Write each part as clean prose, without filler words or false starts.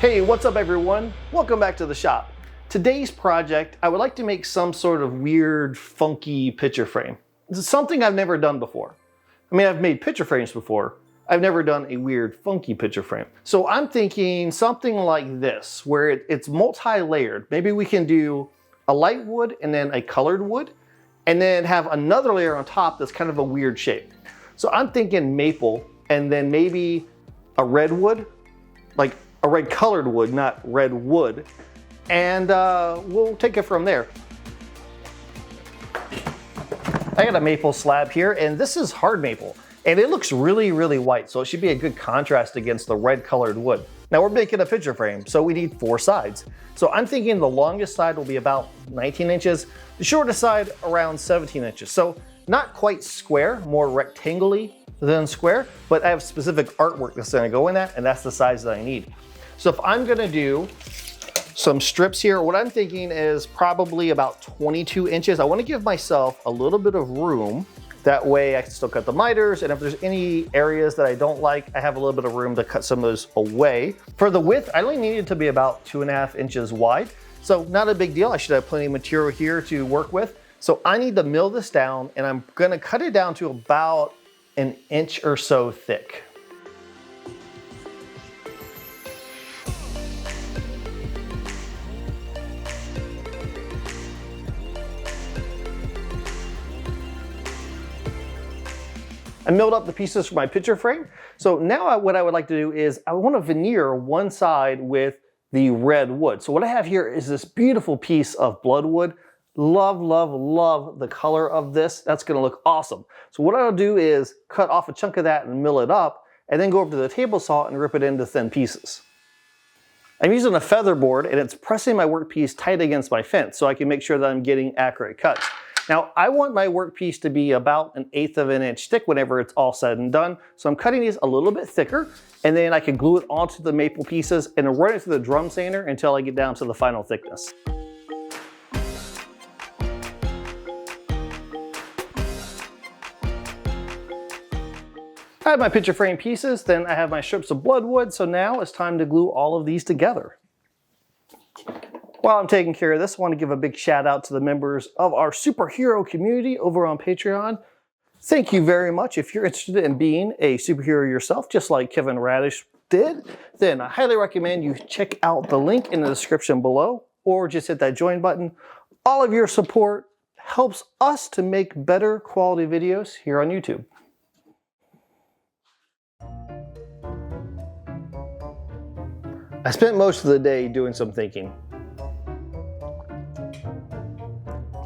Hey, what's up everyone? Welcome back to the shop. Today's project, I would like to make some sort of weird, funky picture frame. This is something I've never done before. I mean, I've made picture frames before. I've never done a weird, funky picture frame. So I'm thinking something like this, where it's multi-layered. Maybe we can do a light wood and then a colored wood, and then have another layer on top that's kind of a weird shape. So I'm thinking maple, and then maybe a red wood, like a red colored wood, not red wood. And we'll take it from there. I got a maple slab here, and this is hard maple. And it looks really, really white, so it should be a good contrast against the red colored wood. Now we're making a picture frame, so we need 4 sides. So I'm thinking the longest side will be about 19 inches, the shortest side around 17 inches. So not quite square, more rectangly than square, but I have specific artwork that's gonna go in that, and that's the size that I need. So if I'm gonna do some strips here, what I'm thinking is probably about 22 inches. I wanna give myself a little bit of room. That way I can still cut the miters, and if there's any areas that I don't like, I have a little bit of room to cut some of those away. For the width, I only need it to be about 2.5 inches wide. So not a big deal. I should have plenty of material here to work with. So I need to mill this down, and I'm gonna cut it down to about 1 inch or so thick. I milled up the pieces for my picture frame. So now what I would like to do is I want to veneer one side with the red wood. So what I have here is this beautiful piece of bloodwood. Love, love, love the color of this. That's going to look awesome. So what I'll do is cut off a chunk of that and mill it up, and then go over to the table saw and rip it into thin pieces. I'm using a feather board, and it's pressing my workpiece tight against my fence so I can make sure that I'm getting accurate cuts. Now, I want my workpiece to be about 1/8 of an inch thick whenever it's all said and done. So I'm cutting these a little bit thicker, and then I can glue it onto the maple pieces and run it through the drum sander until I get down to the final thickness. I have my picture frame pieces, then I have my strips of bloodwood, so now it's time to glue all of these together. While I'm taking care of this, I want to give a big shout out to the members of our superhero community over on Patreon. Thank you very much. If you're interested in being a superhero yourself, just like Kevin Radish did, then I highly recommend you check out the link in the description below, or just hit that join button. All of your support helps us to make better quality videos here on YouTube. I spent most of the day doing some thinking.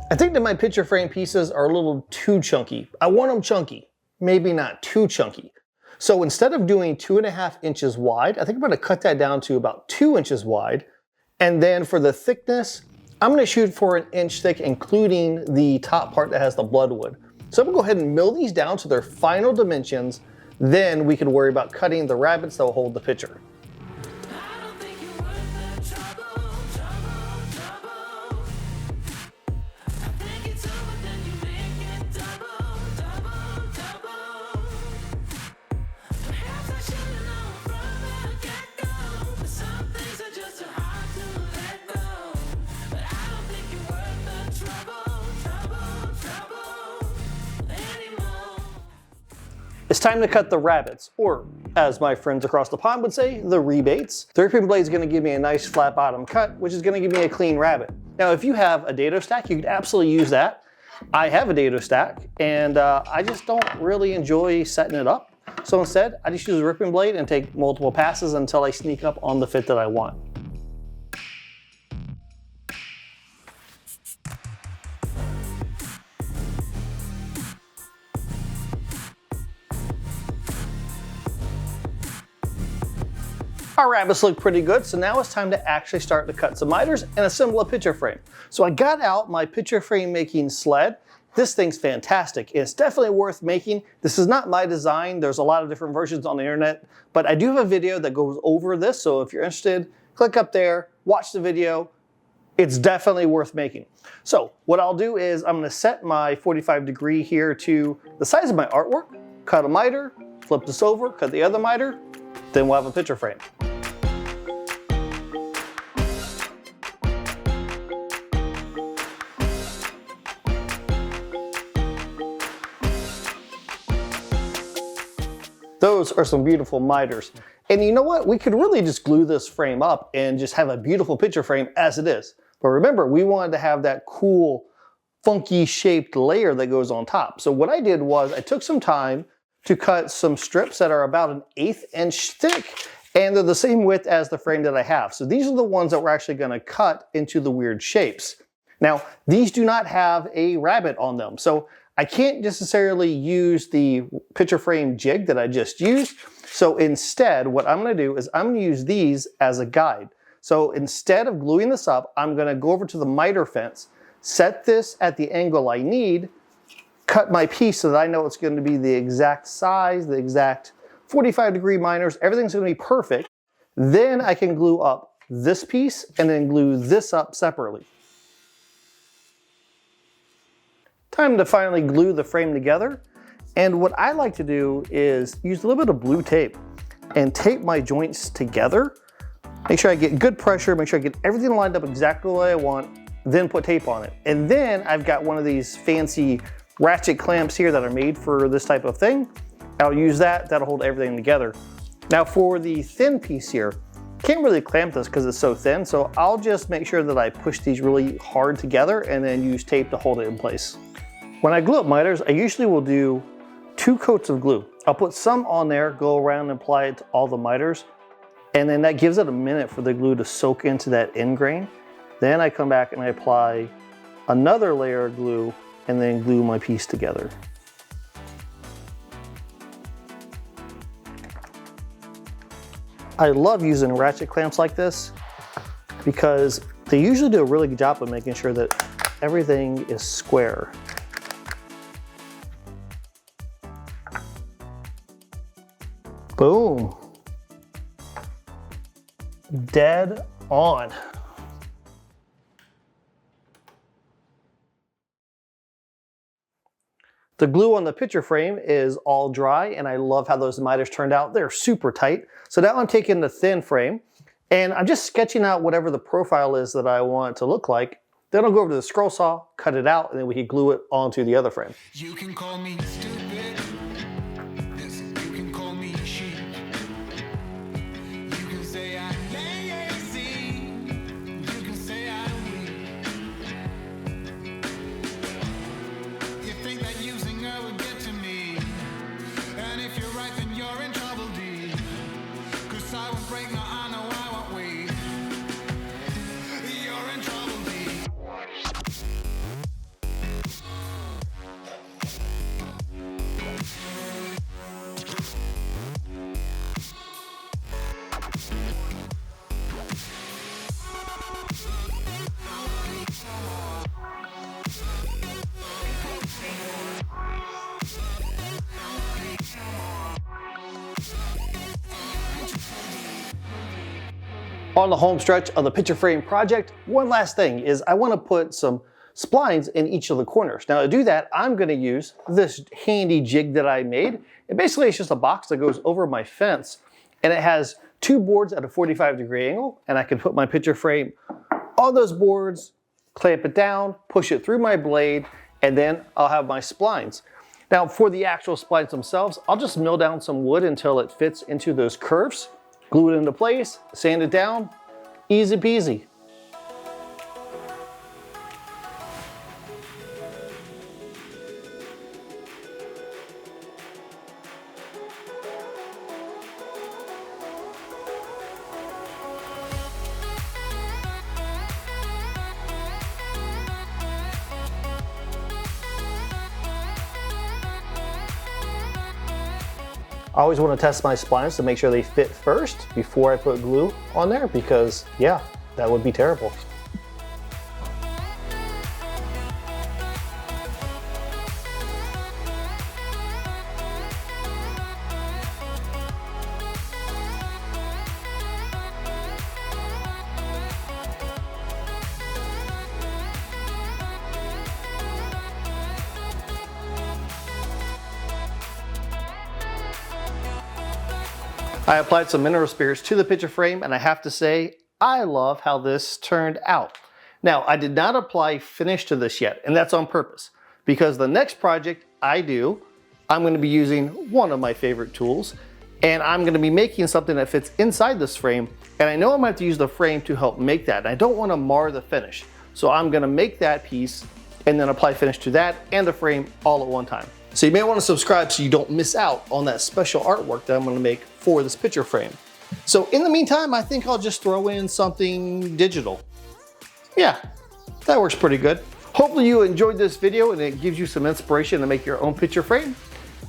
I think that my picture frame pieces are a little too chunky. I want them chunky, maybe not too chunky. So instead of doing 2.5 inches wide, I think I'm gonna cut that down to about 2 inches wide. And then for the thickness, I'm gonna shoot for 1 inch thick, including the top part that has the bloodwood. So I'm gonna go ahead and mill these down to their final dimensions. Then we can worry about cutting the rabbets that will hold the picture. It's time to cut the rabbets, or as my friends across the pond would say, the rebates. The ripping blade is going to give me a nice flat bottom cut, which is going to give me a clean rabbet. Now, if you have a dado stack, you could absolutely use that. I have a dado stack, and I just don't really enjoy setting it up. So instead, I just use a ripping blade and take multiple passes until I sneak up on the fit that I want. Our rabbets look pretty good, so now it's time to actually start to cut some miters and assemble a picture frame. So I got out my picture frame making sled. This thing's fantastic. It's definitely worth making. This is not my design. There's a lot of different versions on the internet, but I do have a video that goes over this. So if you're interested, click up there, watch the video. It's definitely worth making. So what I'll do is I'm gonna set my 45-degree here to the size of my artwork, cut a miter, flip this over, cut the other miter, then we'll have a picture frame. Those are some beautiful miters. And you know what? We could really just glue this frame up and just have a beautiful picture frame as it is. But remember, we wanted to have that cool, funky shaped layer that goes on top. So what I did was I took some time to cut some strips that are about 1/8 inch thick, and they're the same width as the frame that I have. So these are the ones that we're actually gonna cut into the weird shapes. Now, these do not have a rabbet on them, so I can't necessarily use the picture frame jig that I just used. So instead, what I'm gonna do is I'm gonna use these as a guide. So instead of gluing this up, I'm gonna go over to the miter fence, set this at the angle I need, cut my piece so that I know it's going to be the exact size, the exact 45-degree miters, everything's going to be perfect. Then I can glue up this piece and then glue this up separately. Time to finally glue the frame together. And what I like to do is use a little bit of blue tape and tape my joints together. Make sure I get good pressure, make sure I get everything lined up exactly the way I want, then put tape on it. And then I've got one of these fancy ratchet clamps here that are made for this type of thing. I'll use that, that'll hold everything together. Now for the thin piece here, can't really clamp this because it's so thin, so I'll just make sure that I push these really hard together and then use tape to hold it in place. When I glue up miters, I usually will do 2 coats of glue. I'll put some on there, go around and apply it to all the miters, and then that gives it a minute for the glue to soak into that end grain. Then I come back and I apply another layer of glue and then glue my piece together. I love using ratchet clamps like this because they usually do a really good job of making sure that everything is square. Boom. Dead on. The glue on the picture frame is all dry, and I love how those miters turned out. They're super tight. So now I'm taking the thin frame and I'm just sketching out whatever the profile is that I want it to look like. Then I'll go over to the scroll saw, cut it out, and then we can glue it onto the other frame. You can call me stupid. Listen, you can call me sheep. You can say I'm lazy. You can say I'm weak. You think that using her would get to me. And if you're right, then you're in trouble, D. 'Cause I won't break, no, I know I won't wait. You're in trouble, D. On the home stretch of the picture frame project, one last thing is I want to put some splines in each of the corners. Now to do that, I'm going to use this handy jig that I made. And basically it's just a box that goes over my fence, and it has 2 boards at a 45-degree angle, and I can put my picture frame on those boards, clamp it down, push it through my blade, and then I'll have my splines. Now for the actual splines themselves, I'll just mill down some wood until it fits into those curves, glue it into place, sand it down, easy peasy. I always want to test my splines to make sure they fit first before I put glue on there, because yeah, that would be terrible. I applied some mineral spirits to the picture frame, and I have to say, I love how this turned out. Now, I did not apply finish to this yet, and that's on purpose, because the next project I do, I'm going to be using one of my favorite tools, And I'm gonna be making something that fits inside this frame, and I know I'm gonna have to use the frame to help make that. And I don't wanna mar the finish. So I'm gonna make that piece and then apply finish to that and the frame all at one time. So you may wanna subscribe so you don't miss out on that special artwork that I'm gonna make for this picture frame. So in the meantime, I think I'll just throw in something digital. Yeah, that works pretty good. Hopefully you enjoyed this video and it gives you some inspiration to make your own picture frame.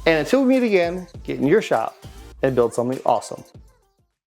And until we meet again, get in your shop and build something awesome.